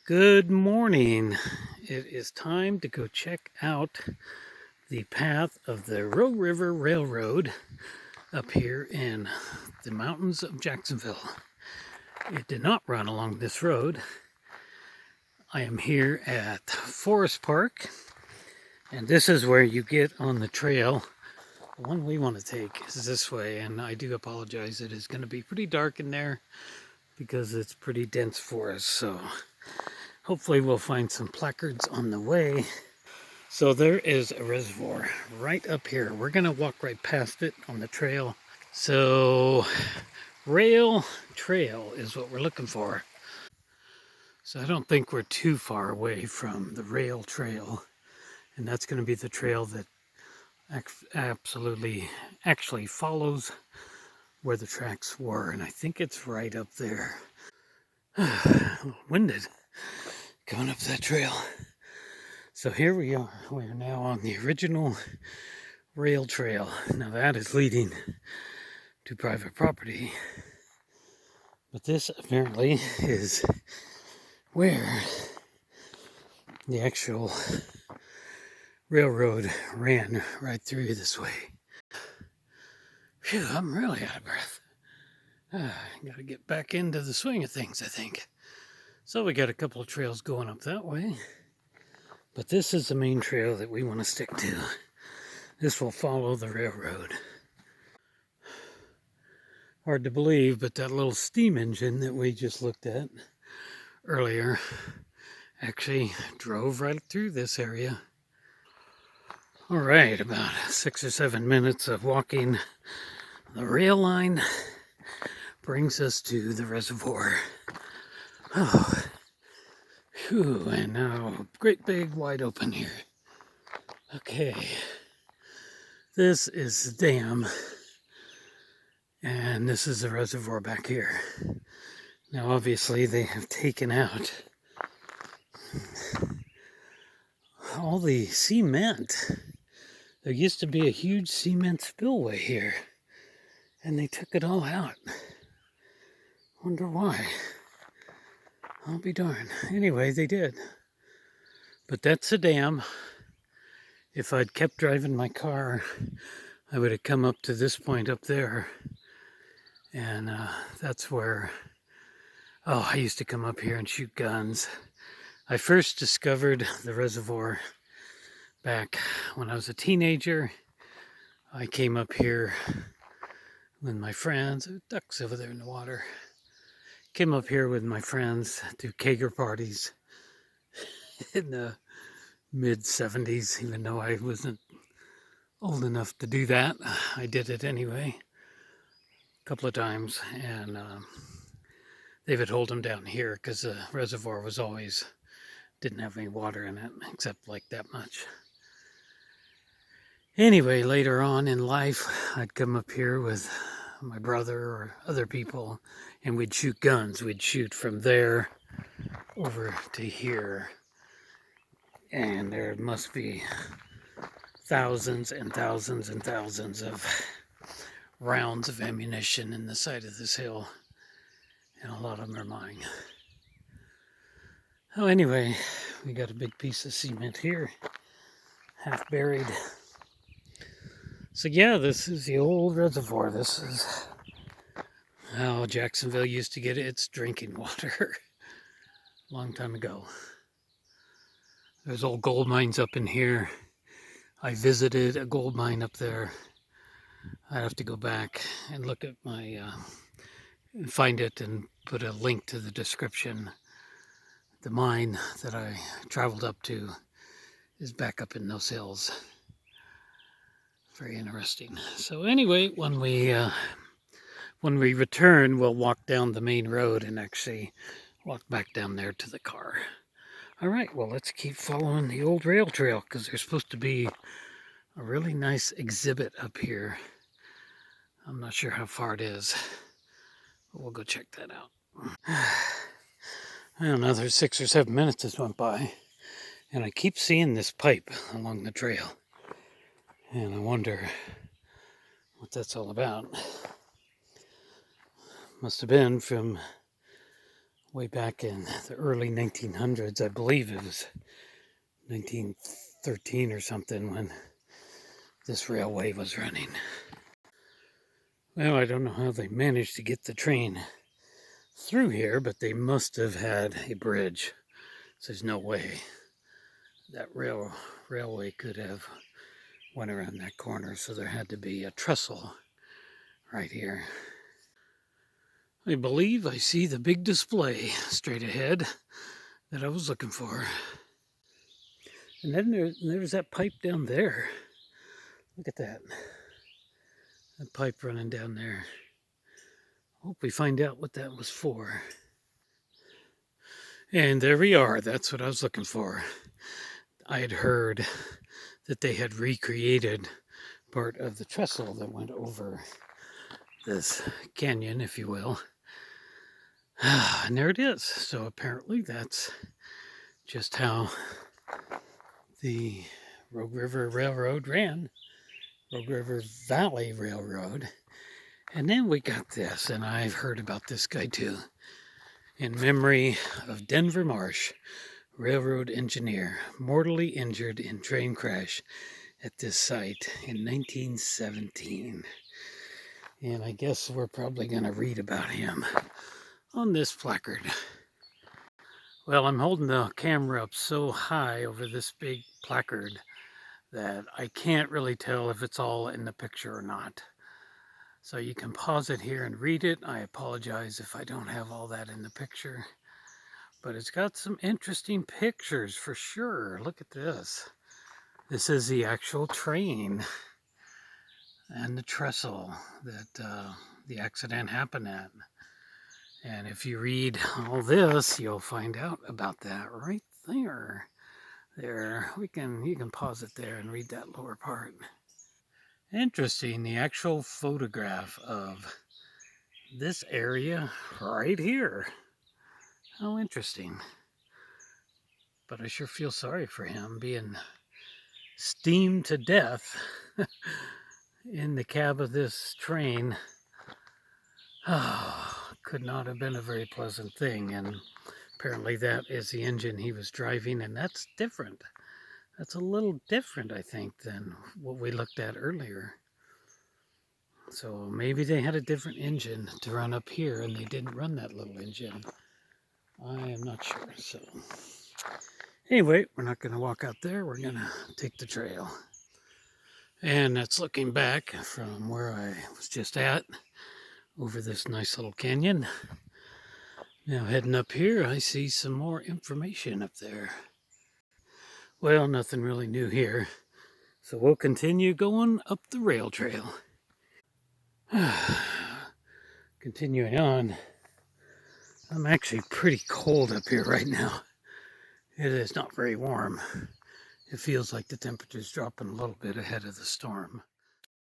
Good morning. It is time to go check out the path of the Roe River Railroad up here in the mountains of Jacksonville. It did not run along this road. I am here at Forest Park, and this is where you get on the trail. The one we want to take is this way, and I do apologize. It is going to be pretty dark in there because it's pretty dense forest, so hopefully we'll find some placards on the way. So there is a reservoir right up here. We're going to walk right past it on the trail. So rail trail is what we're looking for. So I don't think we're too far away from the rail trail. And that's going to be the trail that absolutely actually follows where the tracks were. And I think it's right up there. A little winded going up that trail. So here we are. We are now on the original rail trail. Now that is leading to private property. But this apparently is where the actual railroad ran right through this way. Phew, I'm really out of breath. Gotta get back into the swing of things, I think. So we got a couple of trails going up that way. But this is the main trail that we want to stick to. This will follow the railroad. Hard to believe, but that little steam engine that we just looked at earlier actually drove right through this area. All right, about 6 or 7 minutes of walking the rail line brings us to the reservoir. Oh, whew, and now great big wide open here. Okay, this is the dam, and this is the reservoir back here. Now obviously they have taken out all the cement. There used to be a huge cement spillway here, and they took it all out. Wonder why. I'll be darned. Anyway, they did. But that's a dam. If I'd kept driving my car, I would have come up to this point up there. And that's where, I used to come up here and shoot guns. I first discovered the reservoir back when I was a teenager. I came up here with my friends. Ducks over there in the water. Came up here with my friends to kegger parties in the mid-70s, even though I wasn't old enough to do that. I did it anyway, a couple of times, and they would hold them down here because the reservoir was always, didn't have any water in it, except like that much. Anyway, later on in life, I'd come up here with my brother or other people, and we'd shoot guns. We'd shoot from there over to here. And there must be thousands and thousands and thousands of rounds of ammunition in the side of this hill. And a lot of them are mine. Oh, anyway, we got a big piece of cement here, half buried. So yeah, this is the old reservoir. This is how Jacksonville used to get its drinking water a long time ago. There's old gold mines up in here. I visited a gold mine up there. I'd have to go back and look at my, find it and put a link to the description. The mine that I traveled up to is back up in those hills. Very interesting. So anyway, when we return, we'll walk down the main road and actually walk back down there to the car. All right, well, let's keep following the old rail trail because there's supposed to be a really nice exhibit up here. I'm not sure how far it is, but we'll go check that out. I don't know, there's 6 or 7 minutes just went by, and I keep seeing this pipe along the trail. And I wonder what that's all about. Must have been from way back in the early 1900s. I believe it was 1913 or something when this railway was running. Well, I don't know how they managed to get the train through here, but they must have had a bridge. So there's no way that railway could have went around that corner, so there had to be a trestle right here. I believe I see the big display straight ahead that I was looking for. And then there's that pipe down there. Look at that. That pipe running down there. Hope we find out what that was for. And there we are. That's what I was looking for. I had heard that they had recreated part of the trestle that went over this canyon, if you will. And there it is. So apparently that's just how the Rogue River Railroad ran. Rogue River Valley Railroad. And then we got this, and I've heard about this guy too. In memory of Denver Marsh, railroad engineer, mortally injured in train crash at this site in 1917. And I guess we're probably going to read about him on this placard. Well, I'm holding the camera up so high over this big placard that I can't really tell if it's all in the picture or not. So you can pause it here and read it. I apologize if I don't have all that in the picture. But it's got some interesting pictures for sure. Look at this. This is the actual train and the trestle that the accident happened at. And if you read all this, you'll find out about that right there. There, you can pause it there and read that lower part. Interesting, the actual photograph of this area right here. How interesting. But I sure feel sorry for him being steamed to death in the cab of this train. Could not have been a very pleasant thing. And apparently that is the engine he was driving, and that's different. That's a little different, I think, than what we looked at earlier. So maybe they had a different engine to run up here, and they didn't run that little engine. I am not sure. So anyway, we're not going to walk out there. We're going to take the trail. And that's looking back from where I was just at over this nice little canyon. Now heading up here, I see some more information up there. Well, nothing really new here. So we'll continue going up the rail trail. Continuing on, I'm actually pretty cold up here right now. It is not very warm. It feels like the temperature's dropping a little bit ahead of the storm.